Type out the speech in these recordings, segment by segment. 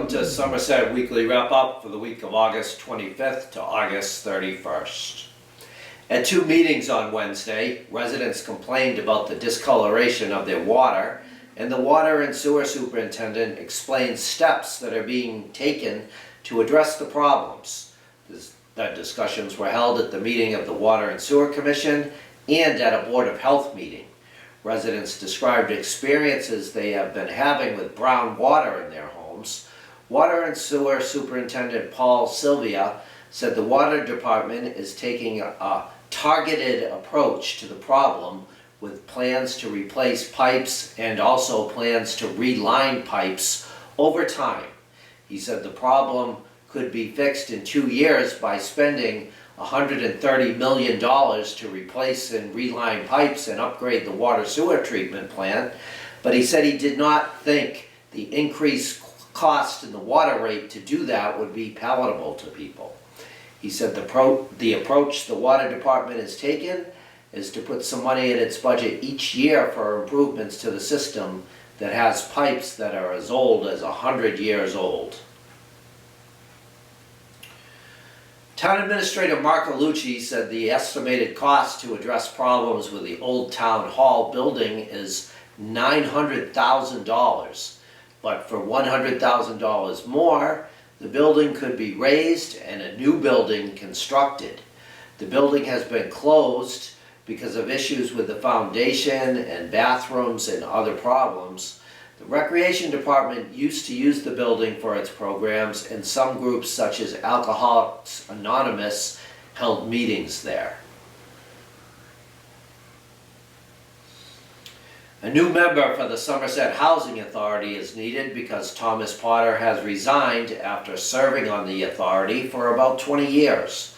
Welcome to Somerset Weekly Wrap-Up for the week of August 25th to August 31st. At two meetings on Wednesday, residents complained about the discoloration of their water, and the water and sewer superintendent explained steps that are being taken to address the problems. The discussions were held at the meeting of the Water and Sewer Commission and at a Board of Health meeting. Residents described experiences they have been having with brown water in their homes. Water and Sewer Superintendent Paul Sylvia said the water department is taking a targeted approach to the problem with plans to replace pipes and also plans to reline pipes over time. He said the problem could be fixed in 2 years by spending $130 million to replace and reline pipes and upgrade the water sewer treatment plant, but he said he did not think the increased cost in the water rate to do that would be palatable to people. He said the approach the water department has taken is to put some money in its budget each year for improvements to the system that has pipes that are as old as 100 years old. Town Administrator Mark Alucci said the estimated cost to address problems with the old town hall building is $900,000, but for $100,000 more, the building could be raised and a new building constructed. The building has been closed because of issues with the foundation and bathrooms and other problems. The Recreation Department used to use the building for its programs, and some groups such as Alcoholics Anonymous held meetings there. A new member for the Somerset Housing Authority is needed because Thomas Potter has resigned after serving on the authority for about 20 years.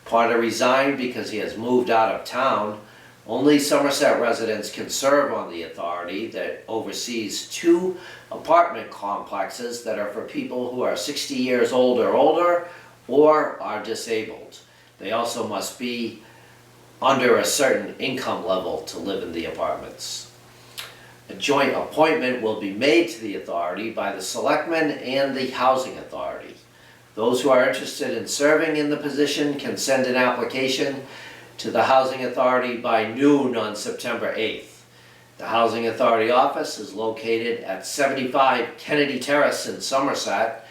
Potter resigned because he has moved out of town. Only Somerset residents can serve on the authority that oversees 2 apartment complexes that are for people who are 60 years old or older or are disabled. They also must be under a certain income level to live in the apartments. A joint appointment will be made to the authority by the Selectmen and the Housing Authority. Those who are interested in serving in the position can send an application to the Housing Authority by noon on September 8th. The Housing Authority office is located at 75 Kennedy Terrace in Somerset.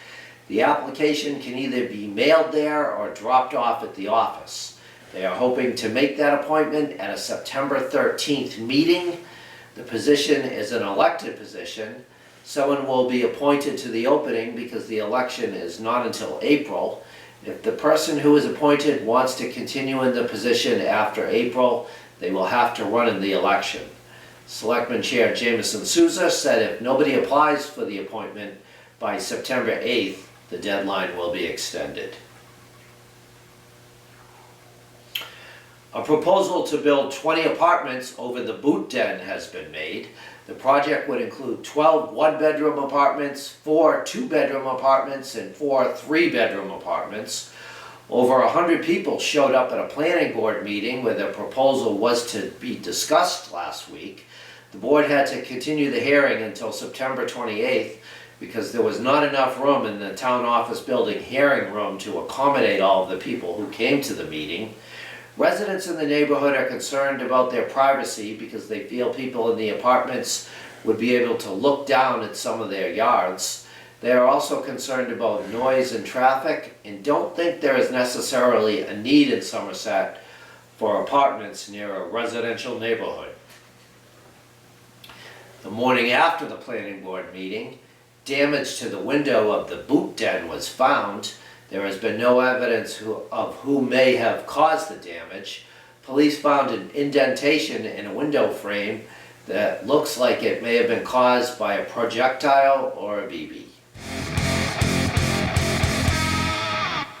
The application can either be mailed there or dropped off at the office. They are hoping to make that appointment at a September 13th meeting. The position is an elected position. Someone will be appointed to the opening because the election is not until April. If the person who is appointed wants to continue in the position after April, they will have to run in the election. Selectman Chair Jameson Souza said if nobody applies for the appointment by September 8th, the deadline will be extended. A proposal to build 20 apartments over the boot den has been made. The project would include 12 one-bedroom apartments, 4 two-bedroom apartments, and 4 three-bedroom apartments. Over 100 people showed up at a planning board meeting where the proposal was to be discussed last week. The board had to continue the hearing until September 28th because there was not enough room in the town office building hearing room to accommodate all of the people who came to the meeting. Residents in the neighborhood are concerned about their privacy because they feel people in the apartments would be able to look down at some of their yards. They are also concerned about noise and traffic and don't think there is necessarily a need in Somerset for apartments near a residential neighborhood. The morning after the planning board meeting, damage to the window of the boot den was found. There has been no evidence of who may have caused the damage. Police found an indentation in a window frame that looks like it may have been caused by a projectile or a BB.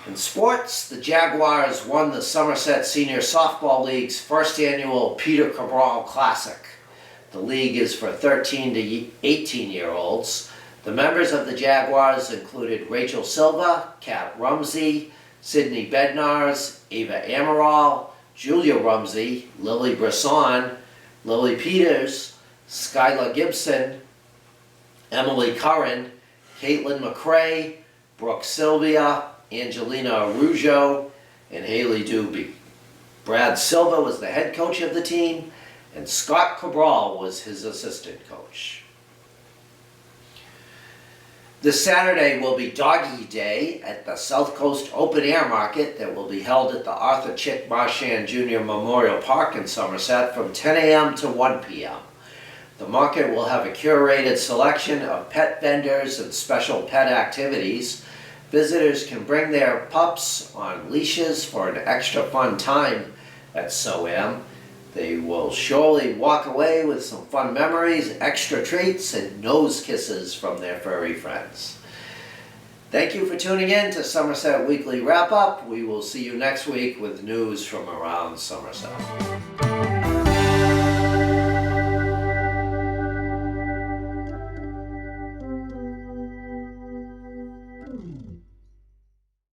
In sports, the Jaguars won the Somerset Senior Softball League's first annual Peter Cabral Classic. The league is for 13 to 18-year-olds. The members of the Jaguars included Rachel Silva, Kat Rumsey, Sydney Bednars, Ava Amaral, Julia Rumsey, Lily Brisson, Lily Peters, Skylar Gibson, Emily Curran, Caitlin McRae, Brooke Sylvia, Angelina Arujo, and Haley Doobie. Brad Silva was the head coach of the team, and Scott Cabral was his assistant coach. This Saturday will be Doggy Day at the South Coast Open Air Market that will be held at the Arthur Chick Marchand Jr. Memorial Park in Somerset from 10 a.m. to 1 p.m. The market will have a curated selection of pet vendors and special pet activities. Visitors can bring their pups on leashes for an extra fun time at SOAM. They will surely walk away with some fun memories, extra treats, and nose kisses from their furry friends. Thank you for tuning in to Somerset Weekly Wrap Up. We will see you next week with news from around Somerset.